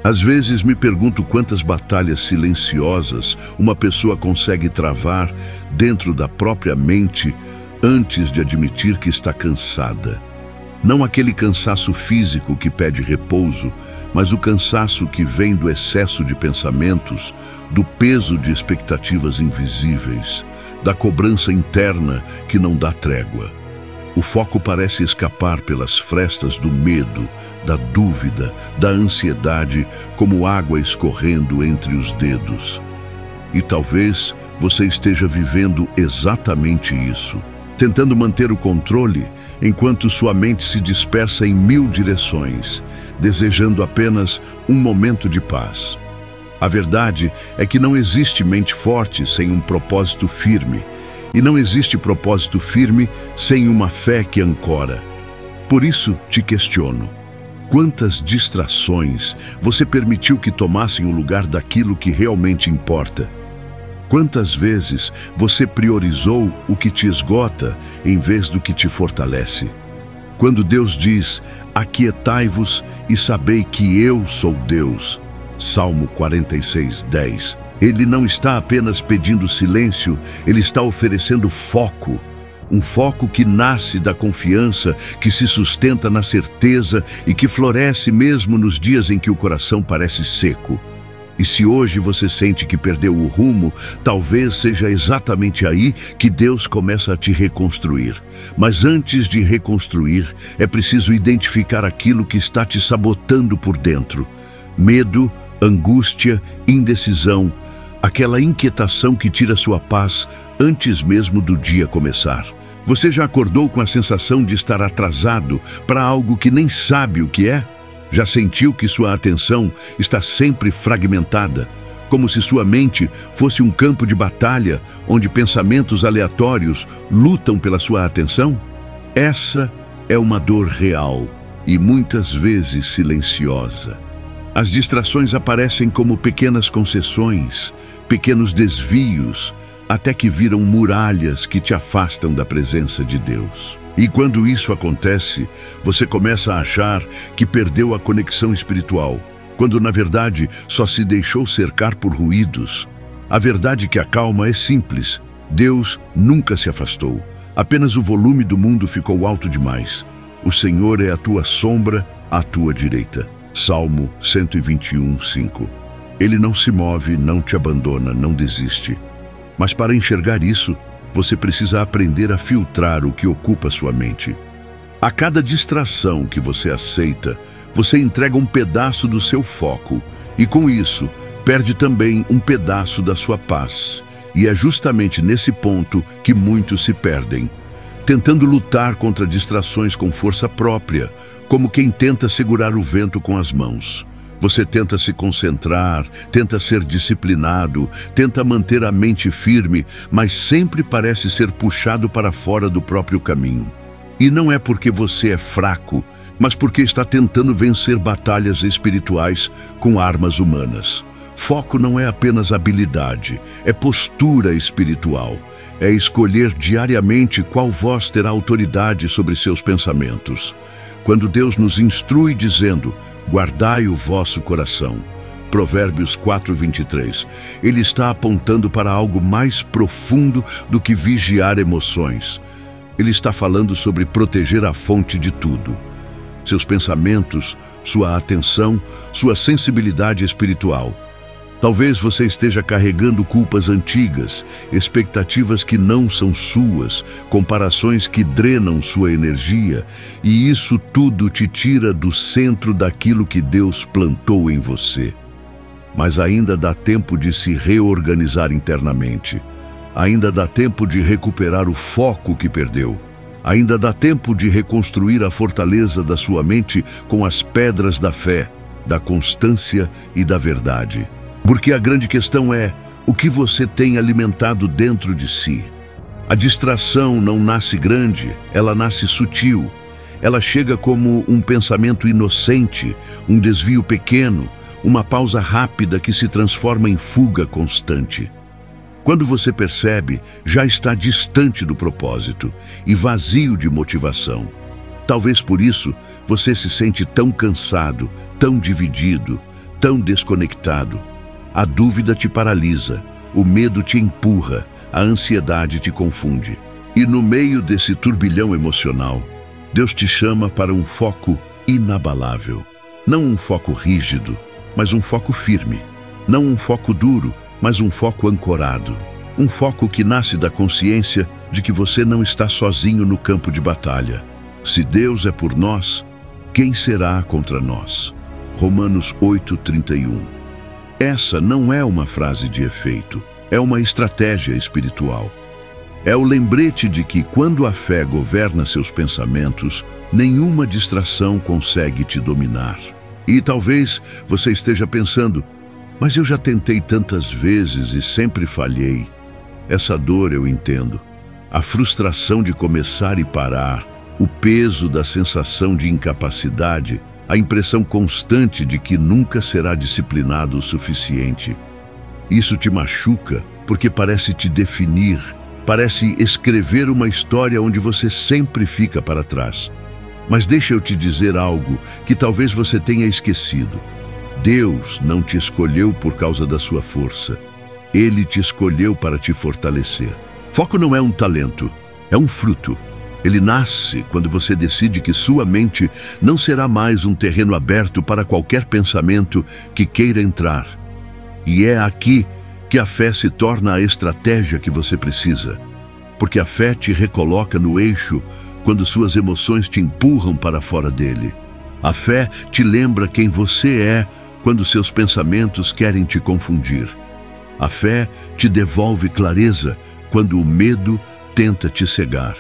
Às vezes me pergunto quantas batalhas silenciosas uma pessoa consegue travar dentro da própria mente antes de admitir que está cansada. Não aquele cansaço físico que pede repouso, mas o cansaço que vem do excesso de pensamentos, do peso de expectativas invisíveis, da cobrança interna que não dá trégua. O foco parece escapar pelas frestas do medo, da dúvida, da ansiedade, como água escorrendo entre os dedos. E talvez você esteja vivendo exatamente isso, tentando manter o controle enquanto sua mente se dispersa em 1000 direções, desejando apenas um momento de paz. A verdade é que não existe mente forte sem um propósito firme, e não existe propósito firme sem uma fé que ancora. Por isso te questiono: quantas distrações você permitiu que tomassem o lugar daquilo que realmente importa? Quantas vezes você priorizou o que te esgota em vez do que te fortalece? Quando Deus diz: aquietai-vos e sabei que eu sou Deus, Salmo 46:10, Ele não está apenas pedindo silêncio, Ele está oferecendo foco. Um foco que nasce da confiança, que se sustenta na certeza e que floresce mesmo nos dias em que o coração parece seco. E se hoje você sente que perdeu o rumo, talvez seja exatamente aí que Deus começa a te reconstruir. Mas antes de reconstruir, é preciso identificar aquilo que está te sabotando por dentro. Medo, angústia, indecisão, aquela inquietação que tira sua paz antes mesmo do dia começar. Você já acordou com a sensação de estar atrasado para algo que nem sabe o que é? Já sentiu que sua atenção está sempre fragmentada, como se sua mente fosse um campo de batalha onde pensamentos aleatórios lutam pela sua atenção? Essa é uma dor real e muitas vezes silenciosa. As distrações aparecem como pequenas concessões, pequenos desvios, até que viram muralhas que te afastam da presença de Deus. E quando isso acontece, você começa a achar que perdeu a conexão espiritual, quando na verdade só se deixou cercar por ruídos. A verdade que acalma é simples: Deus nunca se afastou, apenas o volume do mundo ficou alto demais. O Senhor é a tua sombra à tua direita. Salmo 121:5. Ele não se move, não te abandona, não desiste. Mas para enxergar isso, você precisa aprender a filtrar o que ocupa sua mente. A cada distração que você aceita, você entrega um pedaço do seu foco e, com isso, perde também um pedaço da sua paz. E é justamente nesse ponto que muitos se perdem, tentando lutar contra distrações com força própria, como quem tenta segurar o vento com as mãos. Você tenta se concentrar, tenta ser disciplinado, tenta manter a mente firme, mas sempre parece ser puxado para fora do próprio caminho. E não é porque você é fraco, mas porque está tentando vencer batalhas espirituais com armas humanas. Foco não é apenas habilidade, é postura espiritual. É escolher diariamente qual voz terá autoridade sobre seus pensamentos. Quando Deus nos instrui dizendo: guardai o vosso coração, Provérbios 4:23, Ele está apontando para algo mais profundo do que vigiar emoções. Ele está falando sobre proteger a fonte de tudo: seus pensamentos, sua atenção, sua sensibilidade espiritual. Talvez você esteja carregando culpas antigas, expectativas que não são suas, comparações que drenam sua energia, e isso tudo te tira do centro daquilo que Deus plantou em você. Mas ainda dá tempo de se reorganizar internamente. Ainda dá tempo de recuperar o foco que perdeu. Ainda dá tempo de reconstruir a fortaleza da sua mente com as pedras da fé, da constância e da verdade. Porque a grande questão é o que você tem alimentado dentro de si. A distração não nasce grande, ela nasce sutil. Ela chega como um pensamento inocente, um desvio pequeno, uma pausa rápida que se transforma em fuga constante. Quando você percebe, já está distante do propósito e vazio de motivação. Talvez por isso você se sente tão cansado, tão dividido, tão desconectado. A dúvida te paralisa, o medo te empurra, a ansiedade te confunde. E no meio desse turbilhão emocional, Deus te chama para um foco inabalável. Não um foco rígido, mas um foco firme. Não um foco duro, mas um foco ancorado. Um foco que nasce da consciência de que você não está sozinho no campo de batalha. Se Deus é por nós, quem será contra nós? Romanos 8:31. Essa não é uma frase de efeito, é uma estratégia espiritual. É o lembrete de que quando a fé governa seus pensamentos, nenhuma distração consegue te dominar. E talvez você esteja pensando, mas eu já tentei tantas vezes e sempre falhei. Essa dor eu entendo. A frustração de começar e parar, o peso da sensação de incapacidade, a impressão constante de que nunca será disciplinado o suficiente. Isso te machuca porque parece te definir, parece escrever uma história onde você sempre fica para trás. Mas deixa eu te dizer algo que talvez você tenha esquecido. Deus não te escolheu por causa da sua força. Ele te escolheu para te fortalecer. Foco não é um talento, é um fruto. Ele nasce quando você decide que sua mente não será mais um terreno aberto para qualquer pensamento que queira entrar. E é aqui que a fé se torna a estratégia que você precisa. Porque a fé te recoloca no eixo quando suas emoções te empurram para fora dele. A fé te lembra quem você é quando seus pensamentos querem te confundir. A fé te devolve clareza quando o medo tenta te cegar.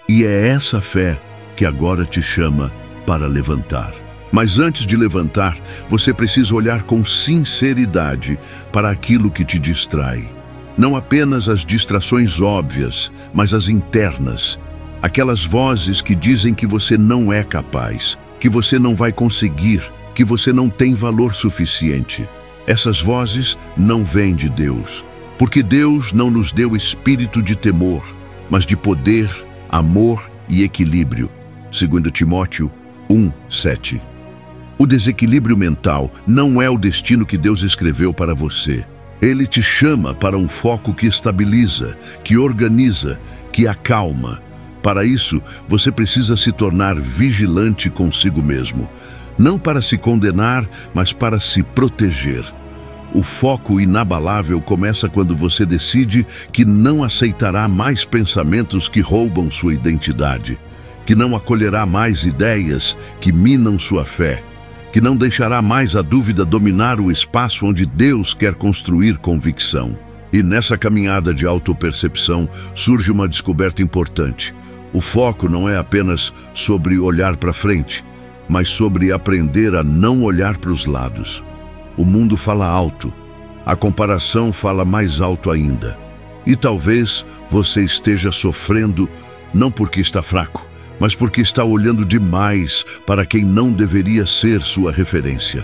E é essa fé que agora te chama para levantar. Mas antes de levantar, você precisa olhar com sinceridade para aquilo que te distrai. Não apenas as distrações óbvias, mas as internas. Aquelas vozes que dizem que você não é capaz, que você não vai conseguir, que você não tem valor suficiente. Essas vozes não vêm de Deus, porque Deus não nos deu espírito de temor, mas de poder, amor e equilíbrio. 2 Timóteo 1:7. O desequilíbrio mental não é o destino que Deus escreveu para você. Ele te chama para um foco que estabiliza, que organiza, que acalma. Para isso, você precisa se tornar vigilante consigo mesmo. Não para se condenar, mas para se proteger. O foco inabalável começa quando você decide que não aceitará mais pensamentos que roubam sua identidade, que não acolherá mais ideias que minam sua fé, que não deixará mais a dúvida dominar o espaço onde Deus quer construir convicção. E nessa caminhada de autopercepção surge uma descoberta importante. O foco não é apenas sobre olhar para frente, mas sobre aprender a não olhar para os lados. O mundo fala alto, a comparação fala mais alto ainda. E talvez você esteja sofrendo não porque está fraco, mas porque está olhando demais para quem não deveria ser sua referência.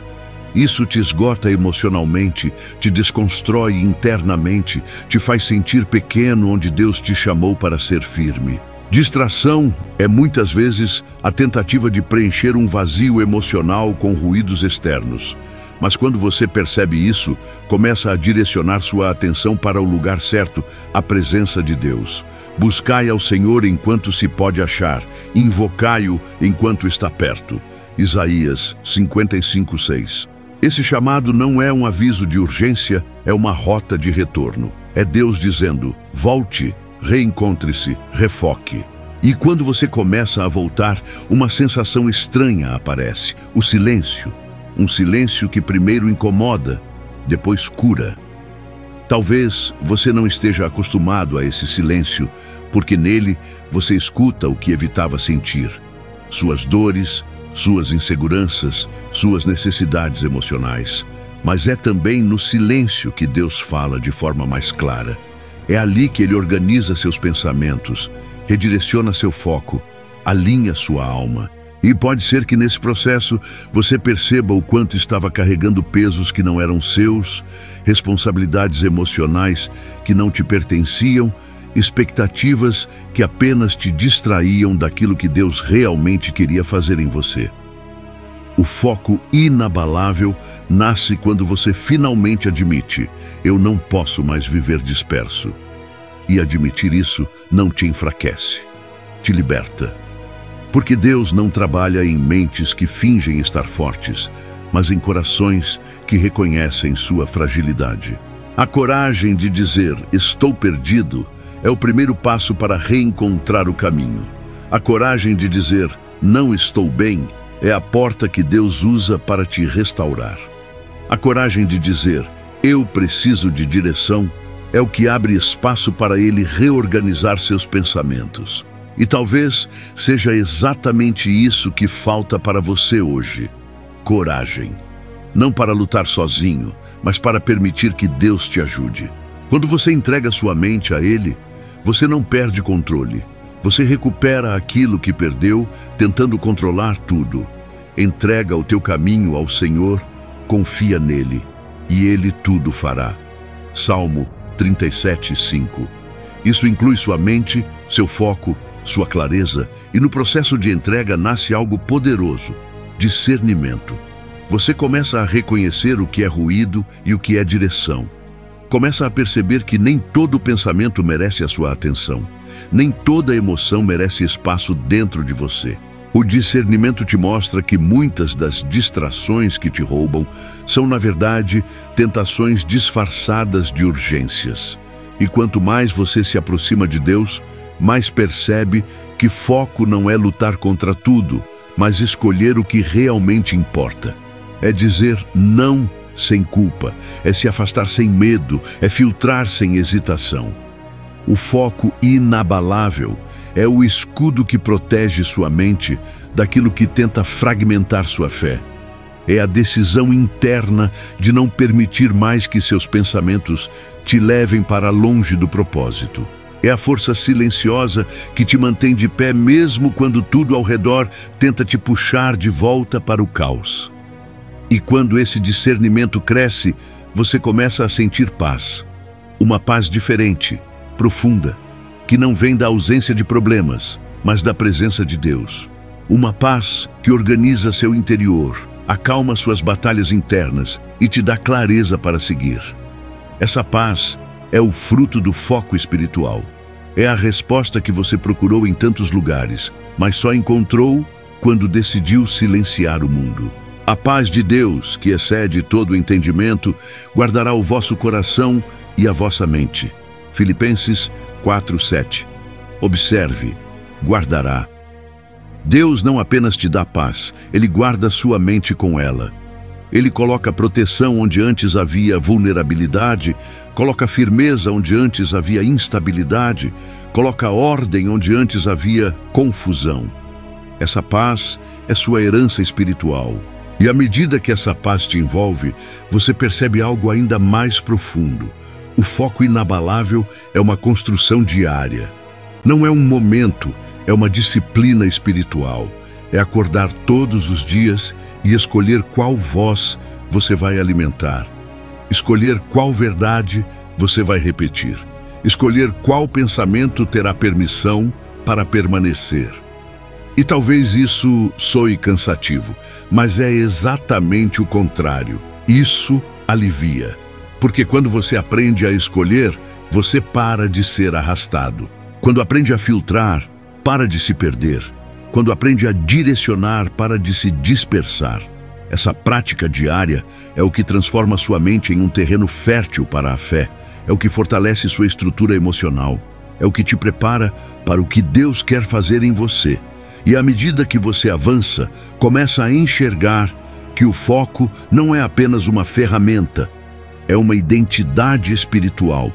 Isso te esgota emocionalmente, te desconstrói internamente, te faz sentir pequeno onde Deus te chamou para ser firme. Distração é muitas vezes a tentativa de preencher um vazio emocional com ruídos externos. Mas quando você percebe isso, começa a direcionar sua atenção para o lugar certo, a presença de Deus. Buscai ao Senhor enquanto se pode achar, invocai-o enquanto está perto. Isaías 55:6. Esse chamado não é um aviso de urgência, é uma rota de retorno. É Deus dizendo, volte, reencontre-se, refoque. E quando você começa a voltar, uma sensação estranha aparece, o silêncio. Um silêncio que primeiro incomoda, depois cura. Talvez você não esteja acostumado a esse silêncio, porque nele você escuta o que evitava sentir. Suas dores, suas inseguranças, suas necessidades emocionais. Mas é também no silêncio que Deus fala de forma mais clara. É ali que Ele organiza seus pensamentos, redireciona seu foco, alinha sua alma. E pode ser que nesse processo você perceba o quanto estava carregando pesos que não eram seus, responsabilidades emocionais que não te pertenciam expectativas que apenas te distraíam daquilo que Deus realmente queria fazer em você. O foco inabalável nasce quando você finalmente admite: eu não posso mais viver disperso. E admitir isso não te enfraquece, te liberta. Porque Deus não trabalha em mentes que fingem estar fortes, mas em corações que reconhecem sua fragilidade. A coragem de dizer "estou perdido" é o primeiro passo para reencontrar o caminho. A coragem de dizer "não estou bem" é a porta que Deus usa para te restaurar. A coragem de dizer "eu preciso de direção" é o que abre espaço para Ele reorganizar seus pensamentos. E talvez seja exatamente isso que falta para você hoje. Coragem. Não para lutar sozinho, mas para permitir que Deus te ajude. Quando você entrega sua mente a Ele, você não perde controle. Você recupera aquilo que perdeu, tentando controlar tudo. Entrega o teu caminho ao Senhor, confia nele, e Ele tudo fará. Salmo 37:5. Isso inclui sua mente, seu foco, sua clareza, e no processo de entrega nasce algo poderoso: discernimento. Você começa a reconhecer o que é ruído e o que é direção. Começa a perceber que nem todo pensamento merece a sua atenção. Nem toda emoção merece espaço dentro de você. O discernimento te mostra que muitas das distrações que te roubam são, na verdade, tentações disfarçadas de urgências. E quanto mais você se aproxima de Deus, mais percebe que foco não é lutar contra tudo, mas escolher o que realmente importa. É dizer não sem culpa, é se afastar sem medo, é filtrar sem hesitação. O foco inabalável é o escudo que protege sua mente daquilo que tenta fragmentar sua fé. É a decisão interna de não permitir mais que seus pensamentos te levem para longe do propósito. É a força silenciosa que te mantém de pé mesmo quando tudo ao redor tenta te puxar de volta para o caos. E quando esse discernimento cresce, você começa a sentir paz. Uma paz diferente, profunda, que não vem da ausência de problemas, mas da presença de Deus. Uma paz que organiza seu interior, acalma suas batalhas internas e te dá clareza para seguir. Essa paz é o fruto do foco espiritual. É a resposta que você procurou em tantos lugares, mas só encontrou quando decidiu silenciar o mundo. A paz de Deus, que excede todo o entendimento, guardará o vosso coração e a vossa mente. Filipenses 4:7. Observe, guardará. Deus não apenas te dá paz, Ele guarda sua mente com ela. Ele coloca proteção onde antes havia vulnerabilidade, coloca firmeza onde antes havia instabilidade, coloca ordem onde antes havia confusão. Essa paz é sua herança espiritual. E à medida que essa paz te envolve, você percebe algo ainda mais profundo. O foco inabalável é uma construção diária. Não é um momento, é uma disciplina espiritual. É acordar todos os dias e escolher qual voz você vai alimentar. Escolher qual verdade você vai repetir. Escolher qual pensamento terá permissão para permanecer. E talvez isso soe cansativo, mas é exatamente o contrário. Isso alivia. Porque quando você aprende a escolher, você para de ser arrastado. Quando aprende a filtrar, para de se perder. Quando aprende a direcionar, para de se dispersar. Essa prática diária é o que transforma sua mente em um terreno fértil para a fé. É o que fortalece sua estrutura emocional. É o que te prepara para o que Deus quer fazer em você. E à medida que você avança, começa a enxergar que o foco não é apenas uma ferramenta, é uma identidade espiritual.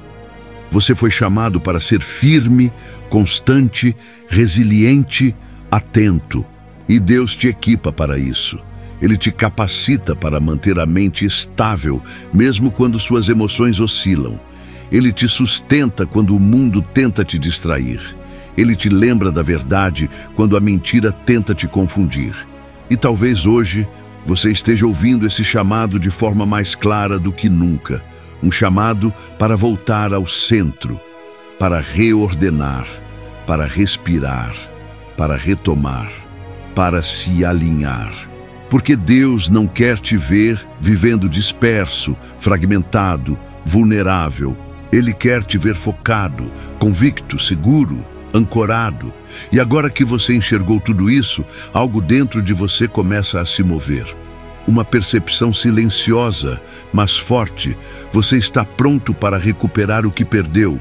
Você foi chamado para ser firme, constante, resiliente, atento. E Deus te equipa para isso. Ele te capacita para manter a mente estável, mesmo quando suas emoções oscilam. Ele te sustenta quando o mundo tenta te distrair. Ele te lembra da verdade quando a mentira tenta te confundir. E talvez hoje você esteja ouvindo esse chamado de forma mais clara do que nunca. Um chamado para voltar ao centro. para reordenar, para respirar, para retomar, para se alinhar. Porque Deus não quer te ver vivendo disperso, fragmentado, vulnerável. Ele quer te ver focado, convicto, seguro, ancorado. E agora que você enxergou tudo isso, algo dentro de você começa a se mover. Uma percepção silenciosa, mas forte. Você está pronto para recuperar o que perdeu.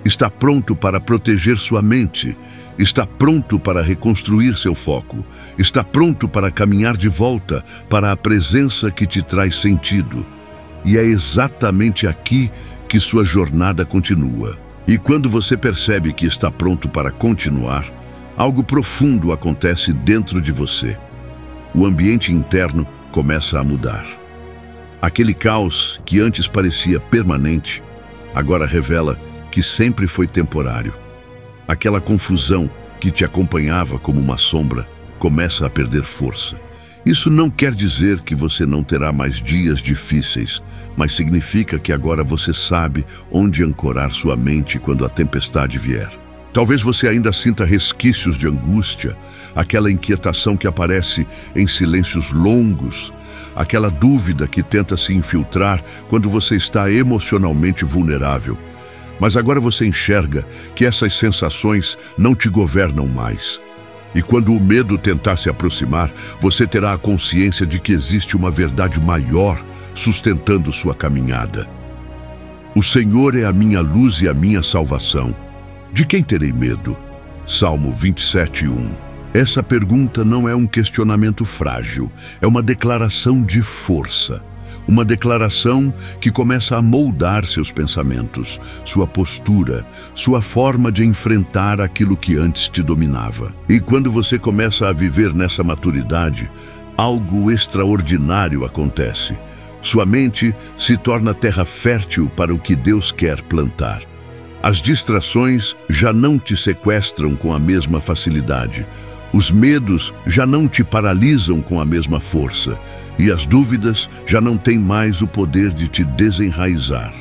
Está pronto para proteger sua mente. Está pronto para reconstruir seu foco. Está pronto para caminhar de volta para a presença que te traz sentido. E é exatamente aqui que sua jornada continua. E quando você percebe que está pronto para continuar, algo profundo acontece dentro de você. O ambiente interno começa a mudar. Aquele caos que antes parecia permanente, agora revela que sempre foi temporário. Aquela confusão que te acompanhava como uma sombra começa a perder força. Isso não quer dizer que você não terá mais dias difíceis, mas significa que agora você sabe onde ancorar sua mente quando a tempestade vier. Talvez você ainda sinta resquícios de angústia, aquela inquietação que aparece em silêncios longos, aquela dúvida que tenta se infiltrar quando você está emocionalmente vulnerável. Mas agora você enxerga que essas sensações não te governam mais. E quando o medo tentar se aproximar, você terá a consciência de que existe uma verdade maior sustentando sua caminhada. O Senhor é a minha luz e a minha salvação. De quem terei medo? Salmo 27:1. Essa pergunta não é um questionamento frágil, é uma declaração de força. Uma declaração que começa a moldar seus pensamentos, sua postura, sua forma de enfrentar aquilo que antes te dominava. E quando você começa a viver nessa maturidade, algo extraordinário acontece. Sua mente se torna terra fértil para o que Deus quer plantar. As distrações já não te sequestram com a mesma facilidade. Os medos já não te paralisam com a mesma força. E as dúvidas já não têm mais o poder de te desenraizar.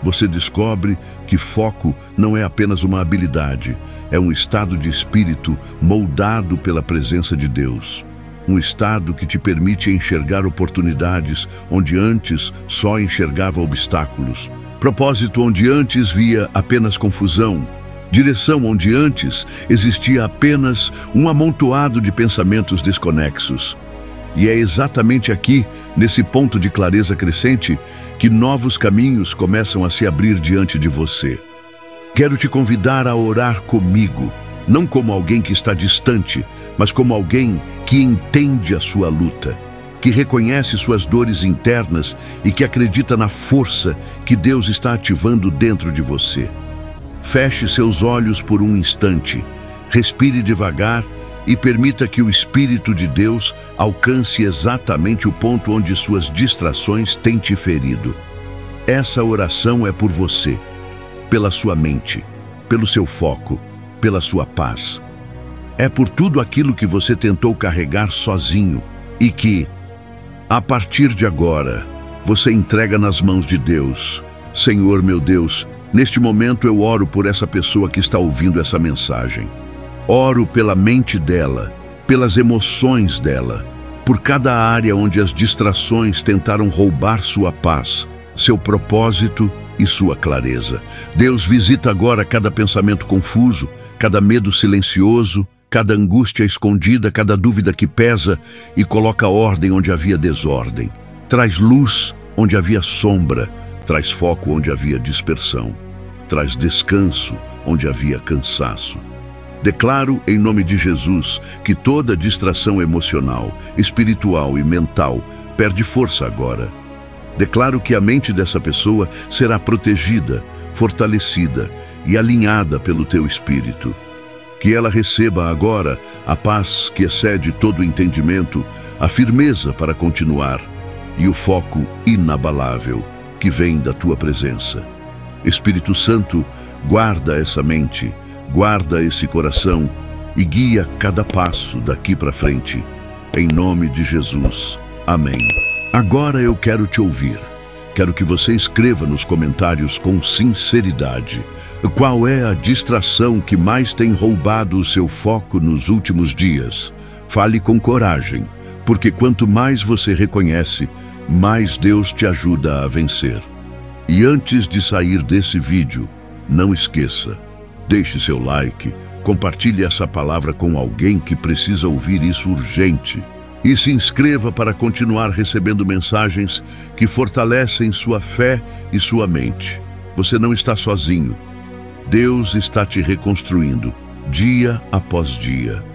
Você descobre que foco não é apenas uma habilidade, é um estado de espírito moldado pela presença de Deus. Um estado que te permite enxergar oportunidades onde antes só enxergava obstáculos. Propósito onde antes via apenas confusão. Direção onde antes existia apenas um amontoado de pensamentos desconexos. E é exatamente aqui, nesse ponto de clareza crescente, que novos caminhos começam a se abrir diante de você. Quero te convidar a orar comigo, não como alguém que está distante, mas como alguém que entende a sua luta, que reconhece suas dores internas e que acredita na força que Deus está ativando dentro de você. Feche seus olhos por um instante, respire devagar e permita que o Espírito de Deus alcance exatamente o ponto onde suas distrações têm te ferido. Essa oração é por você, pela sua mente, pelo seu foco, pela sua paz. É por tudo aquilo que você tentou carregar sozinho e que, a partir de agora, você entrega nas mãos de Deus. Senhor, meu Deus, neste momento eu oro por essa pessoa que está ouvindo essa mensagem. Oro pela mente dela, pelas emoções dela, por cada área onde as distrações tentaram roubar sua paz, seu propósito e sua clareza. Deus, visita agora cada pensamento confuso, cada medo silencioso, cada angústia escondida, cada dúvida que pesa e coloca ordem onde havia desordem. Traz luz onde havia sombra, traz foco onde havia dispersão, traz descanso onde havia cansaço. Declaro, em nome de Jesus, que toda distração emocional, espiritual e mental perde força agora. Declaro que a mente dessa pessoa será protegida, fortalecida e alinhada pelo teu Espírito. Que ela receba agora a paz que excede todo o entendimento, a firmeza para continuar e o foco inabalável que vem da tua presença. Espírito Santo, guarda essa mente, guarda esse coração e guia cada passo daqui para frente. Em nome de Jesus. Amém. Agora eu quero te ouvir. Quero que você escreva nos comentários com sinceridade. Qual é a distração que mais tem roubado o seu foco nos últimos dias? Fale com coragem, porque quanto mais você reconhece, mais Deus te ajuda a vencer. E antes de sair desse vídeo, não esqueça, deixe seu like, compartilhe essa palavra com alguém que precisa ouvir isso urgente. E se inscreva para continuar recebendo mensagens que fortalecem sua fé e sua mente. Você não está sozinho. Deus está te reconstruindo, dia após dia.